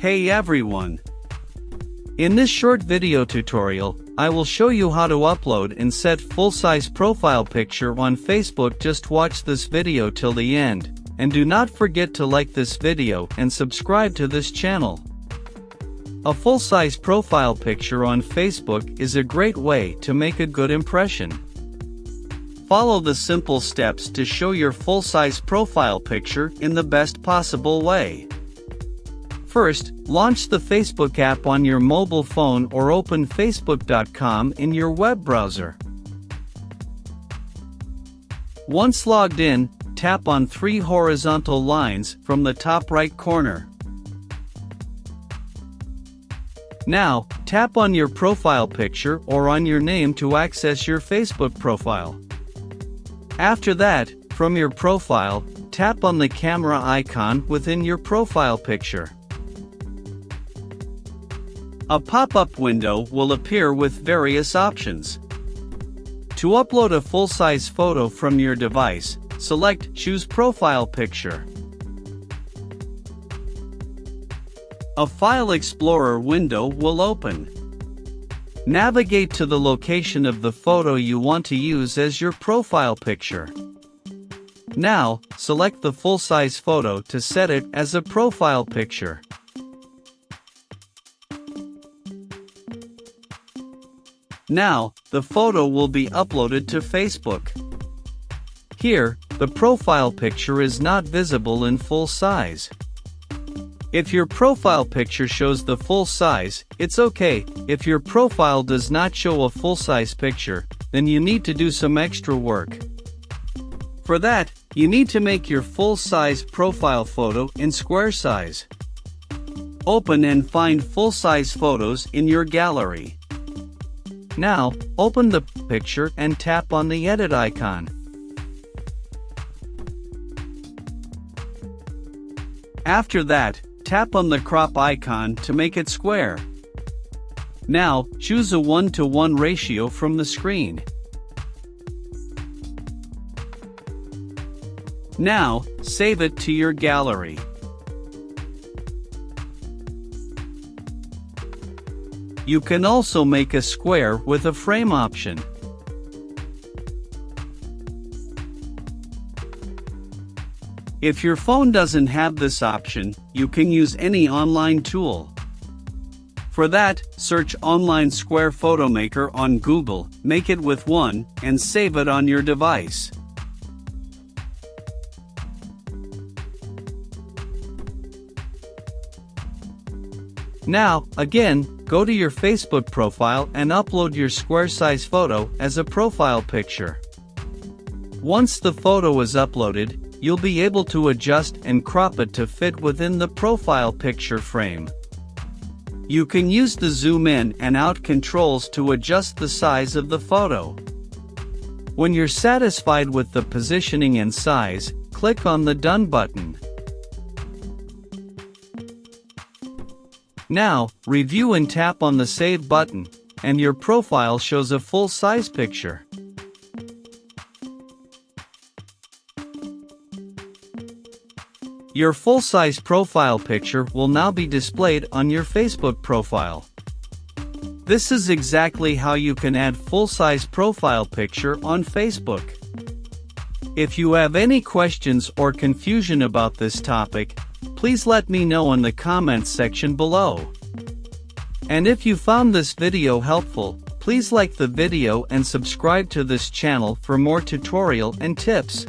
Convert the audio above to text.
Hey everyone! In this short video tutorial, I will show you how to upload and set full-size profile picture on Facebook. Just watch this video till the end, and do not forget to like this video and subscribe to this channel. A full-size profile picture on Facebook is a great way to make a good impression. Follow the simple steps to show your full-size profile picture in the best possible way. First, launch the Facebook app on your mobile phone or open facebook.com in your web browser. Once logged in, tap on 3 horizontal lines from the top right corner. Now, tap on your profile picture or on your name to access your Facebook profile. After that, from your profile, tap on the camera icon within your profile picture. A pop-up window will appear with various options. To upload a full-size photo from your device, select Choose Profile Picture. A File Explorer window will open. Navigate to the location of the photo you want to use as your profile picture. Now, select the full-size photo to set it as a profile picture. Now, the photo will be uploaded to Facebook. Here, the profile picture is not visible in full size. If your profile picture shows the full size, it's okay. If your profile does not show a full-size picture, then you need to do some extra work. For that, you need to make your full-size profile photo in square size. Open and find full-size photos in your gallery. Now, open the picture and tap on the edit icon. After that, tap on the crop icon to make it square. Now, choose a 1:1 ratio from the screen. Now, save it to your gallery. You can also make a square with a frame option. If your phone doesn't have this option, you can use any online tool. For that, search Online Square Photo Maker on Google, make it with one, and save it on your device. Now, again, go to your Facebook profile and upload your square-size photo as a profile picture. Once the photo is uploaded, you'll be able to adjust and crop it to fit within the profile picture frame. You can use the zoom in and out controls to adjust the size of the photo. When you're satisfied with the positioning and size, click on the Done button. Now, review and tap on the Save button, and your profile shows a full-size picture. Your full-size profile picture will now be displayed on your Facebook profile. This is exactly how you can add full-size profile picture on Facebook. If you have any questions or confusion about this topic, please let me know in the comments section below. And if you found this video helpful, please like the video and subscribe to this channel for more tutorial and tips.